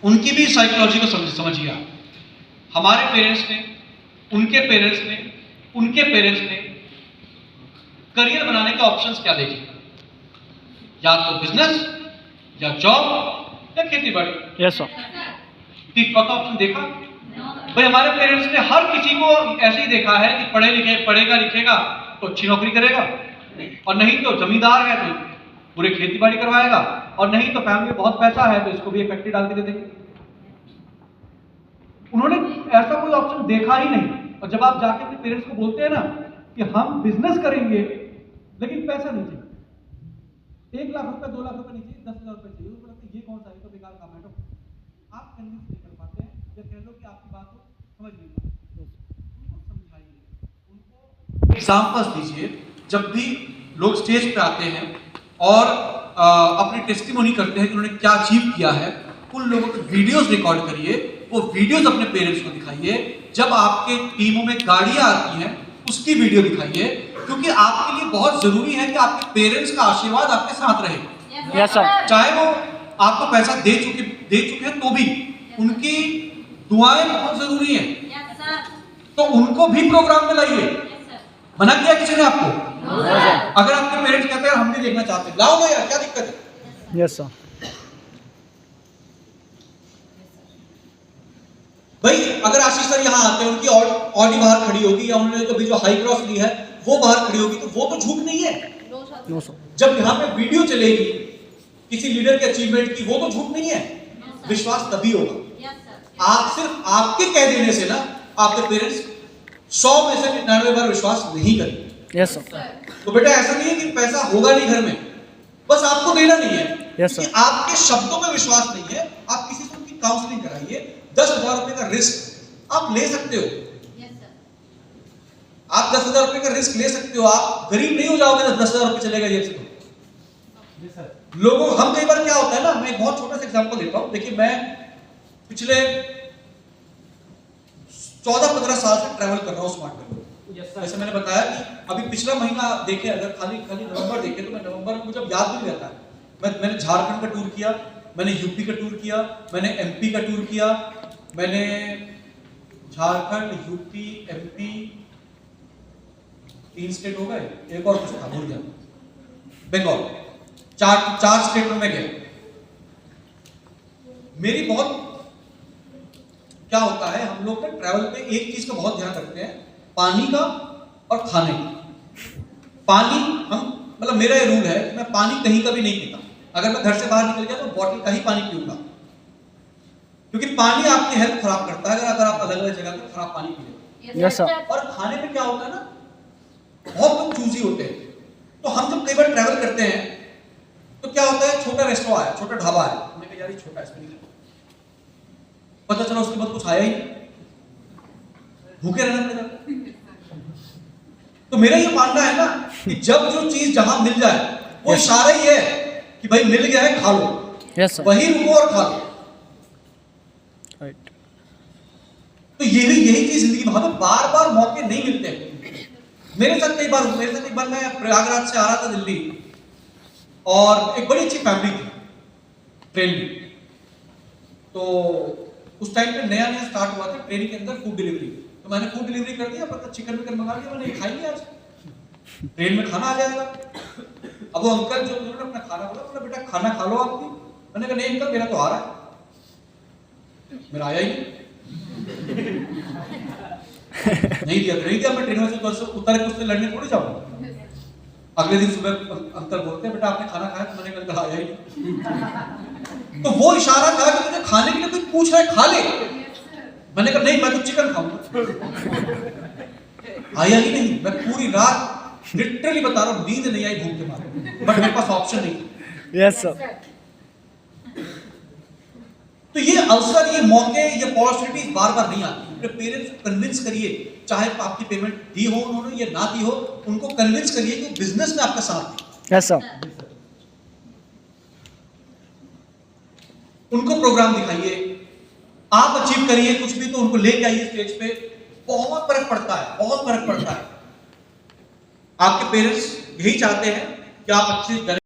उनकी भी साइकोलॉजी को समझिए आप। हमारे पेरेंट्स ने, उनके पेरेंट्स ने, उनके पेरेंट्स ने करियर बनाने के ऑप्शंस क्या देखे? या तो बिजनेस, या जॉब, या खेती बाड़ी। Yes sir. चौथा ऑप्शन देखा? भाई हमारे पेरेंट्स ने हर किसी को ऐसे ही देखा है कि पढ़ेगा लिखेगा तो अच्छी नौकरी करेगा, और नहीं तो जमींदार है तो पूरे खेती बाड़ी करवाएगा, और नहीं तो फैमिली में बहुत पैसा है तो इसको भी एक फैक्ट्री डाल के दे देंगे। उन्होंने ऐसा कोई ऑप्शन देखा ही नहीं। और जब आप जाके अपने पेरेंट्स को बोलते हैं ना कि हम बिजनेस करेंगे लेकिन पैसा नहीं चाहिए, 1 लाख रुपए 2 लाख रुपए नहीं चाहिए, 10,000 रुपए चाहिए, उनको लगता है ये कौन सा है, तो बेकार काम है। तो आप कन्विंस नहीं कर पाते हैं, या कह लो कि आपकी बात को समझ नहीं पाते, उनको समझाइए, उनको एग्जांपल्स दीजिए। जब भी लोग स्टेज पे आते हैं और अपनी टेस्टिमोनी करते हैं कि उन्होंने क्या अचीव किया है, उन लोगों के वीडियोस रिकॉर्ड करिए, वो वीडियोस अपने पेरेंट्स को दिखाइए। जब आपके टीमों में गाड़ियां आती हैं उसकी वीडियो दिखाइए, क्योंकि आपके लिए बहुत जरूरी है कि आपके पेरेंट्स का आशीर्वाद आपके साथ रहे। Yes sir. चाहे वो आपको पैसा दे चुके हैं तो भी उनकी दुआएं बहुत जरूरी है। तो उनको भी प्रोग्राम में लाइए। मना किया किसी ने आपको? अगर आपके पेरेंट्स कहते हैं हम भी देखना चाहते हैं, लाओ ना यार, क्या दिक्कत है? Yes sir. भाई अगर आशीष सर यहाँ आते हैं, उनकी ऑडी बाहर खड़ी होगी, या उन्होंने कभी जो हाई क्रॉस ली है वो बाहर खड़ी होगी, तो वो तो झूठ नहीं है। No sir. जब यहाँ पे वीडियो चलेगी किसी लीडर के अचीवमेंट की, वो तो झूठ नहीं है। विश्वास तभी होगा आप सिर्फ आपके कह देने से ना, आपके पेरेंट्स 100 में से 99 बार विश्वास नहीं करेंगे। Yes sir. तो बेटा ऐसा नहीं है कि पैसा होगा नहीं घर में, बस आपको देना नहीं है। Yes sir. आपके शब्दों में विश्वास नहीं है, आप किसी से उनकी काउंसलिंग कराइए। 10,000 रुपए का रिस्क आप ले सकते हो। आप 10,000 रुपए का रिस्क ले सकते हो। आप गरीब नहीं हो जाओगे, 10,000 रुपए चलेगा जेब से। लोगों हम कई बार क्या होता है ना, मैं एक बहुत छोटा सा एग्जांपल देता हूं। देखिए मैं पिछले 14-15 साल से ट्रैवल कर रहा हूं स्मार्ट में। जैसे मैंने बताया कि अभी पिछला महीना देखे, अगर खाली नवंबर देखे तो मैं नवंबर में मुझे याद भी नहीं रहता है। मैंने झारखंड का टूर किया, मैंने यूपी का टूर किया, मैंने एमपी का टूर किया, मैंने झारखंड, यूपी, एमपी, 3 स्टेट हो गए, एक और कुछ था भूल गया, बंगाल, चार स्टेट में मैं गया। मेरी बहुत क्या होता है, हम लोग ना ट्रैवल पे एक चीज का बहुत ध्यान रखते हैं, पानी का और खाने का। पानी हम मतलब मेरा ये रूल है कि मैं पानी कहीं का भी नहीं पीता। अगर मैं घर से बाहर निकल गया तो बॉटल का ही पानी पीऊंगा, क्योंकि पानी आपकी हेल्थ खराब करता है अगर आप अलग अलग जगह पे खराब पानी पी लेते। Yes sir. और खाने में क्या होता है ना, बहुत लोग चूजी होते हैं। तो हम जब कई बार ट्रैवल करते हैं तो क्या होता है, छोटा रेस्टोरेंट आया, छोटा ढाबा आया, हमने कहा यार ये छोटा, इसमें नहीं पता चला उसके बाद कुछ आया ही, भूखे रहना पड़ेगा। तो मेरा ये मानना है ना कि जब जो चीज जहां मिल जाए वो इशारा ही है कि भाई मिल गया है, खा लो। Yes sir. वही रुको और खा लो। राइट। तो यही चीज जिंदगी में हमें बार बार मौके नहीं मिलते। मेरे साथ एक बार मैं प्रयागराज से आ रहा था दिल्ली, और एक बड़ी अच्छी फैमिली थी ट्रेन में। तो उस टाइम पे नया स्टार्ट हुआ था ट्रेन के अंदर फूड डिलीवरी। तो मैंने फूड डिलीवरी कर दिया, पर चिकन विकन मंगा लिया, मैंने खाएंगे आज, ट्रेन में खाना आ जाएगा। अब वो अंकल जो उन्होंने अपना खाना बोला बेटा खाना खा लो आपकी। मैंने कहा नहीं अंकल, मेरा तो आ रहा है, मेरा आया ही नहीं दिया। मैं ट्रेन में से उतर के उससे लड़ने थोड़ी जाऊंगा। अगले दिन सुबह अंकल बोलते हैं बेटा आपने खाना खाया? तो मैंने कहा आया ही नहीं। तो वो इशारा था कि मुझे खाने के लिए कोई पूछ रहा है, खा ले। मैंने कहा नहीं, मैं तो चिकन खाऊंगा। आया ही नहीं। मैं पूरी रात लिटरली बता रहा हूं, नींद नहीं आई भूख के मारे, बट मेरे पास ऑप्शन नहीं। Yes sir. तो ये अवसर, ये मौके, ये अपॉर्चुनिटीज बार बार नहीं आती। अपने पेरेंट्स को कन्विंस करिए, चाहे आपकी पेमेंट दी हो उन्होंने या ना दी हो, उनको कन्विंस करिए कि बिजनेस में आपका साथ दे। Yes sir. उनको प्रोग्राम दिखाइए, आप अचीव करिए कुछ भी तो उनको लेके आइए स्टेज पे। बहुत फर्क पड़ता है, बहुत फर्क पड़ता है। आपके पेरेंट्स यही चाहते हैं कि आप अच्छी